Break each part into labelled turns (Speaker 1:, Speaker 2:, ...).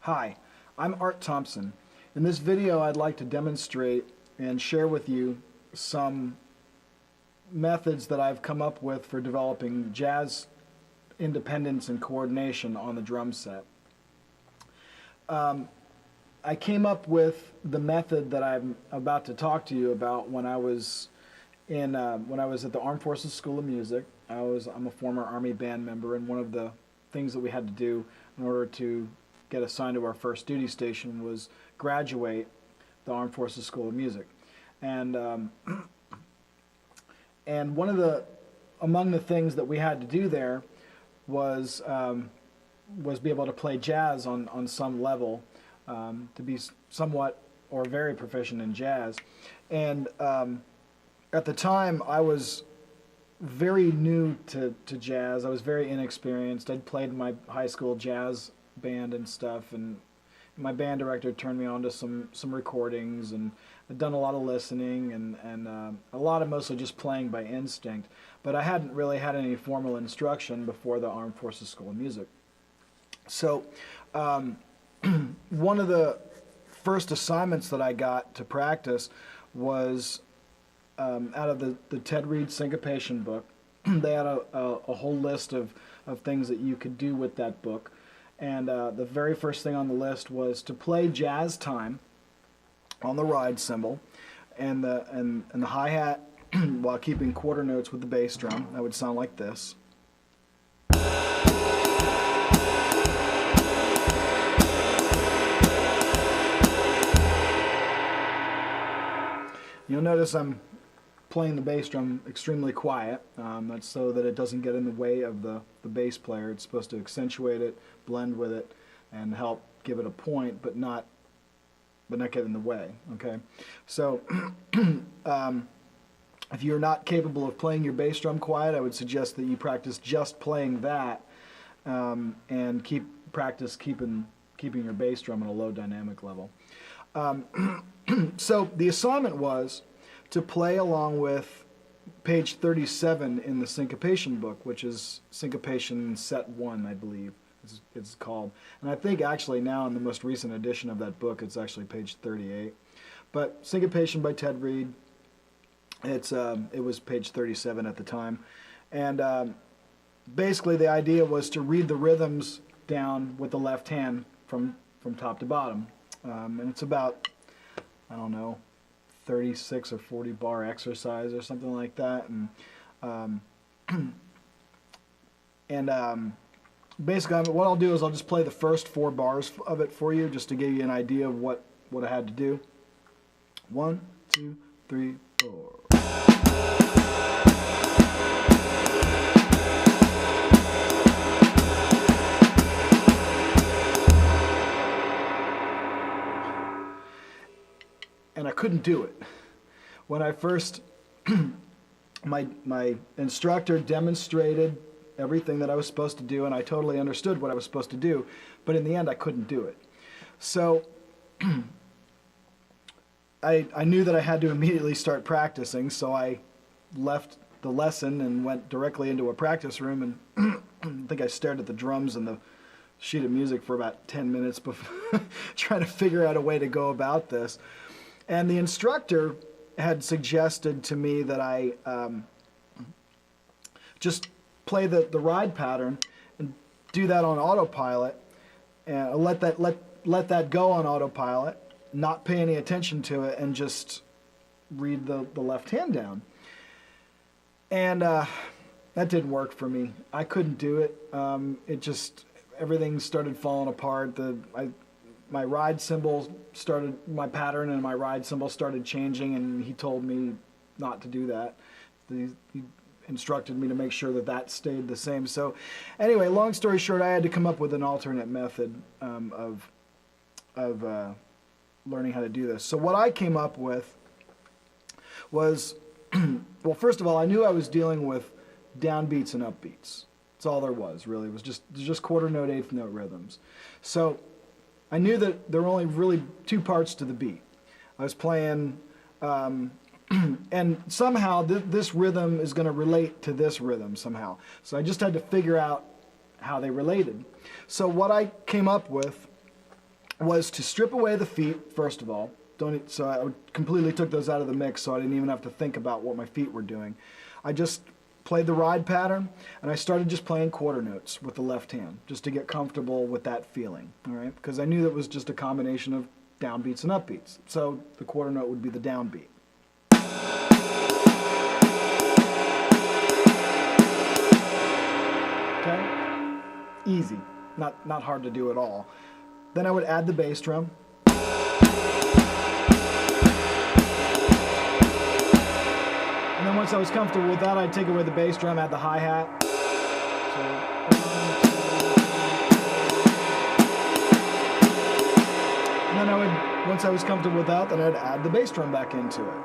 Speaker 1: Hi, I'm Art Thompson. In this video I'd like to demonstrate and share with you some methods that I've come up with for developing jazz independence and coordination on the drum set. I came up with the method that I'm about to talk to you about when I was at the Armed Forces School of Music. I'm a former Army band member, and one of the things that we had to do in order to get assigned to our first duty station was graduate the Armed Forces School of Music. And among the things that we had to do there was be able to play jazz on some level, to be somewhat or very proficient in jazz. And at the time I was very new to jazz. I was very inexperienced. I'd played in my high school jazz band and stuff, and my band director turned me on to some recordings, and I'd done a lot of listening and a lot of mostly just playing by instinct, but I hadn't really had any formal instruction before the Armed Forces School of Music. So one of the first assignments that I got to practice was out of the Ted Reed syncopation book. They had a whole list of things that you could do with that book. And the very first thing on the list was to play jazz time on the ride cymbal and the hi-hat while keeping quarter notes with the bass drum. That would sound like this. You'll notice I'm playing the bass drum extremely quiet. That's so that it doesn't get in the way of the bass player. It's supposed to accentuate it, blend with it, and help give it a point, but not get in the way. Okay, so if you're not capable of playing your bass drum quiet, I would suggest that you practice just playing that, and practice keeping your bass drum at a low dynamic level. So the assignment was to play along with page 37 in the syncopation book, which is Syncopation Set 1, I believe it's called. And I think actually now in the most recent edition of that book, it's actually page 38. But Syncopation by Ted Reed, it was page 37 at the time. And basically the idea was to read the rhythms down with the left hand from top to bottom. And it's about, I don't know, 36 or 40 bar exercise or something like that, and basically what I'll do is I'll just play the first 4 bars of it for you, just to give you an idea of what I had to do. 1, 2, 3, 4. And I couldn't do it. When I first, my instructor demonstrated everything that I was supposed to do, and I totally understood what I was supposed to do, but in the end I couldn't do it. So I knew that I had to immediately start practicing, so I left the lesson and went directly into a practice room, and I think I stared at the drums and the sheet of music for about 10 minutes before trying to figure out a way to go about this. And the instructor had suggested to me that I just play the ride pattern and do that on autopilot, and let that go on autopilot, not pay any attention to it, and just read the left hand down. And that didn't work for me. I couldn't do it. Everything started falling apart. My ride cymbal started, my pattern and my ride cymbal started changing, and he told me not to do that. He instructed me to make sure that stayed the same. So anyway, long story short, I had to come up with an alternate method of learning how to do this. So what I came up with was, well, first of all, I knew I was dealing with downbeats and upbeats. That's all there was, really. It was just quarter note, eighth note rhythms. So I knew that there were only really 2 parts to the beat. I was playing, and somehow this rhythm is going to relate to this rhythm somehow. So I just had to figure out how they related. So what I came up with was to strip away the feet, first of all. So I completely took those out of the mix, so I didn't even have to think about what my feet were doing. I just played the ride pattern, and I started just playing quarter notes with the left hand, just to get comfortable with that feeling, all right? Because I knew that was just a combination of downbeats and upbeats. So the quarter note would be the downbeat. Okay? Easy. Not hard to do at all. Then I would add the bass drum. And then once I was comfortable with that, I'd take away the bass drum, add the hi-hat. And then once I was comfortable with that, then I'd add the bass drum back into it.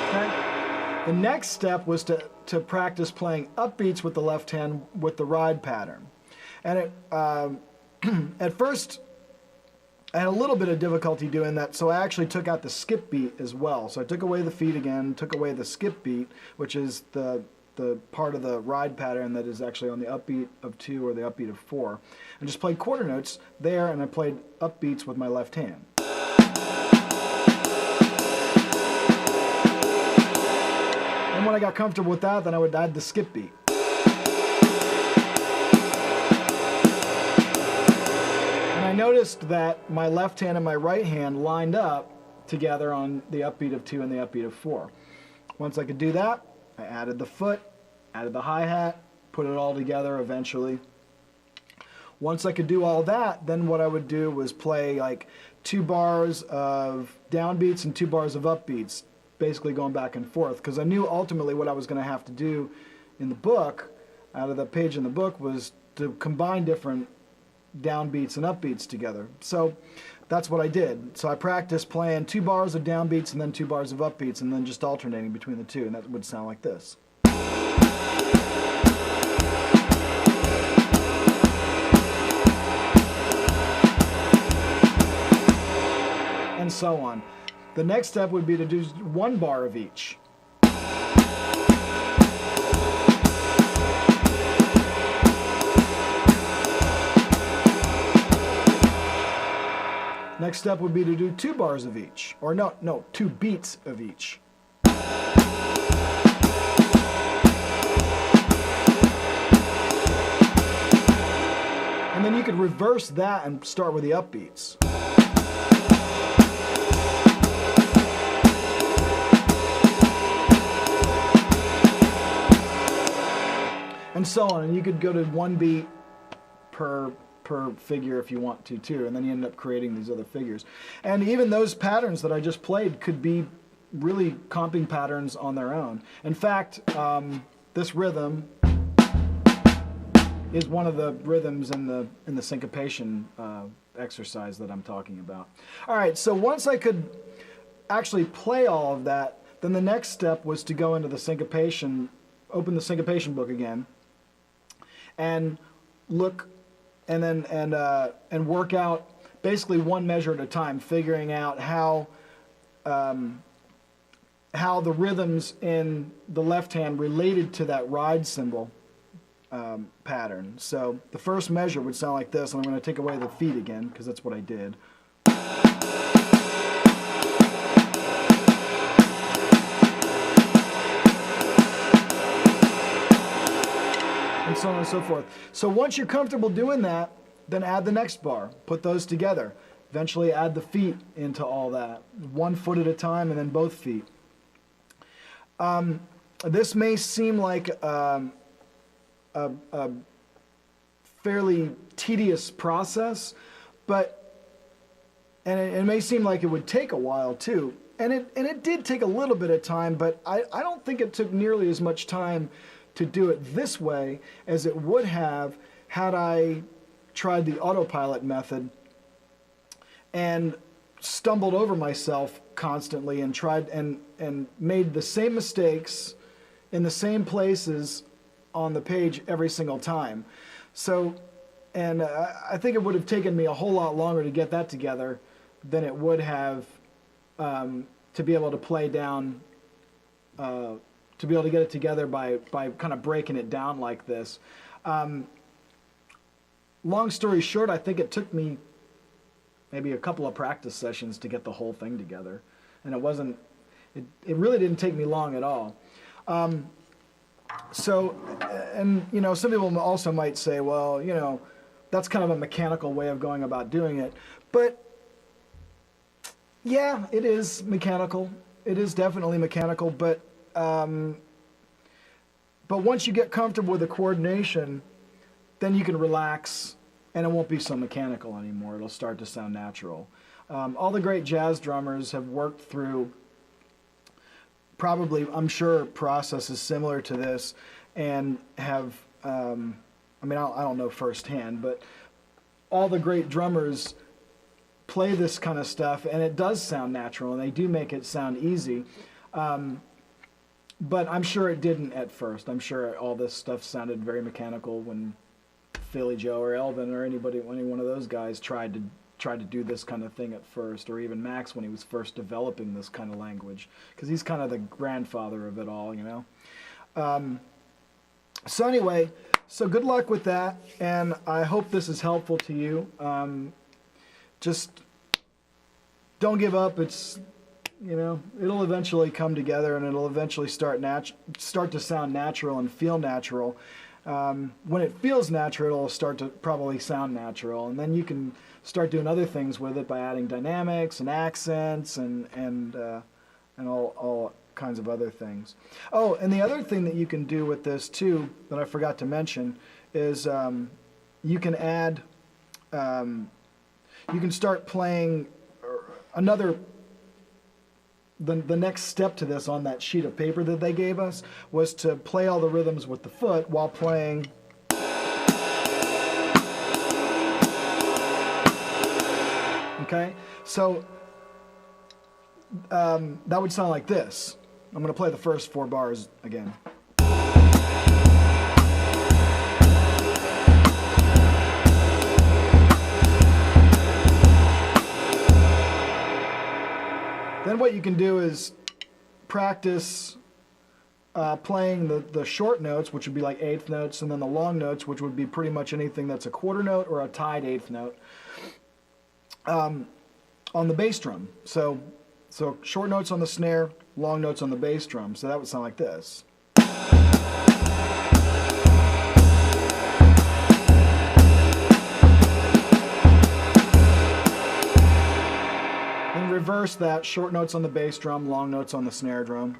Speaker 1: Okay? The next step was to practice playing upbeats with the left hand with the ride pattern. And at first, I had a little bit of difficulty doing that, so I actually took out the skip beat as well. So I took away the feet again, took away the skip beat, which is the part of the ride pattern that is actually on the upbeat of 2 or the upbeat of 4. And just played quarter notes there, and I played upbeats with my left hand. And when I got comfortable with that, then I would add the skip beat. I noticed that my left hand and my right hand lined up together on the upbeat of 2 and the upbeat of 4. Once I could do that, I added the foot, added the hi-hat, put it all together eventually. Once I could do all that, then what I would do was play like 2 bars of downbeats and 2 bars of upbeats, basically going back and forth, because I knew ultimately what I was going to have to do in the book, out of the page in the book, was to combine different downbeats and upbeats together. So that's what I did. So I practiced playing 2 bars of downbeats and then 2 bars of upbeats, and then just alternating between the two, and that would sound like this. And so on. The next step would be to do 1 bar of each. Next step would be to do 2 bars of each, or no, 2 beats of each. And then you could reverse that and start with the upbeats. And so on, and you could go to 1 beat per figure if you want to too, and then you end up creating these other figures. And even those patterns that I just played could be really comping patterns on their own. In fact, this rhythm is one of the rhythms in the syncopation exercise that I'm talking about. All right, so once I could actually play all of that, then the next step was to go into the syncopation, open the syncopation book again, and look, and then and work out basically 1 measure at a time, figuring out how the rhythms in the left hand related to that ride cymbal pattern. So the first measure would sound like this, and I'm going to take away the feet again because that's what I did. And so on and so forth. So once you're comfortable doing that, then add the next bar. Put those together. Eventually add the feet into all that. 1 foot at a time and then both feet. This may seem like a fairly tedious process, and it may seem like it would take a while too. And it did take a little bit of time, but I don't think it took nearly as much time to do it this way as it would have had I tried the autopilot method and stumbled over myself constantly and tried and made the same mistakes in the same places on the page every single time. So, and I think it would have taken me a whole lot longer to get that together than it would have to be able to play down to be able to get it together by kind of breaking it down like this. long story short, I think it took me maybe a couple of practice sessions to get the whole thing together. And it really didn't take me long at all. So, and you know, some people also might say, well, you know, that's kind of a mechanical way of going about doing it. But yeah, it is mechanical. It is definitely mechanical, but once you get comfortable with the coordination, then you can relax and it won't be so mechanical anymore. It'll start to sound natural. All the great jazz drummers have worked through probably, I'm sure, processes similar to this, and have, I mean, I don't know firsthand, but all the great drummers play this kind of stuff, and it does sound natural, and they do make it sound easy. But I'm sure it didn't at first. I'm sure all this stuff sounded very mechanical when Philly Joe or Elvin or any one of those guys tried to do this kind of thing at first, or even Max when he was first developing this kind of language, because he's kind of the grandfather of it all, you know. So anyway, so good luck with that, and I hope this is helpful to you. Just don't give up. It's, you know, it'll eventually come together, and it'll eventually start to sound natural and feel natural. When it feels natural, it'll start to probably sound natural, and then you can start doing other things with it by adding dynamics and accents and all kinds of other things. Oh, and the other thing that you can do with this too that I forgot to mention is you can add, you can start playing another. The next step to this on that sheet of paper that they gave us was to play all the rhythms with the foot while playing. Okay, so that would sound like this. I'm going to play the first 4 bars again. Then what you can do is practice playing the short notes, which would be like 1/8 notes, and then the long notes, which would be pretty much anything that's a quarter note or a tied 1/8 note, on the bass drum. So short notes on the snare, long notes on the bass drum. So that would sound like this. And reverse that, short notes on the bass drum, long notes on the snare drum.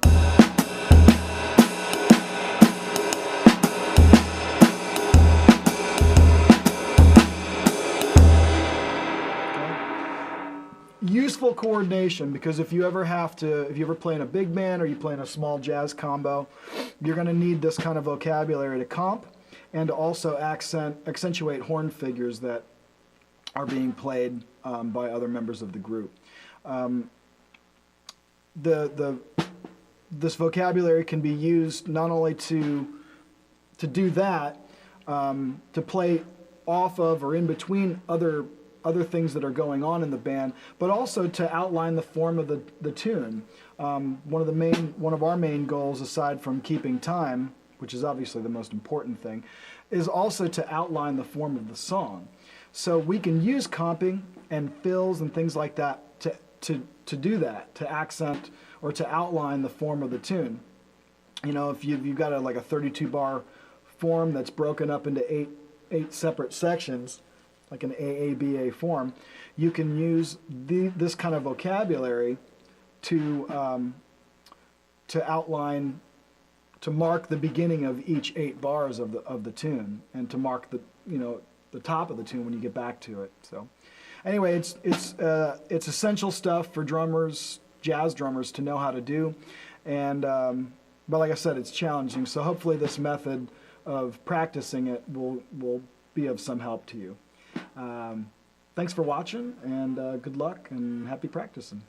Speaker 1: Useful coordination, because if you ever play in a big band or you play in a small jazz combo, you're going to need this kind of vocabulary to comp and to also accentuate horn figures that are being played by other members of the group. This vocabulary can be used not only to do that, to play off of or in between other things that are going on in the band, but also to outline the form of the tune. One of our main goals, aside from keeping time, which is obviously the most important thing, is also to outline the form of the song. So we can use comping and fills and things like that to do that, to accent or to outline the form of the tune. You know, if you've got a 32 bar form that's broken up into eight separate sections, like an AABA form, you can use this kind of vocabulary to outline, to mark the beginning of each 8 bars of the tune, and to mark the top of the tune when you get back to it. So anyway, it's essential stuff for drummers, jazz drummers, to know how to do, and but like I said, it's challenging. So hopefully this method of practicing it will be of some help to you. Thanks for watching, and good luck and happy practicing.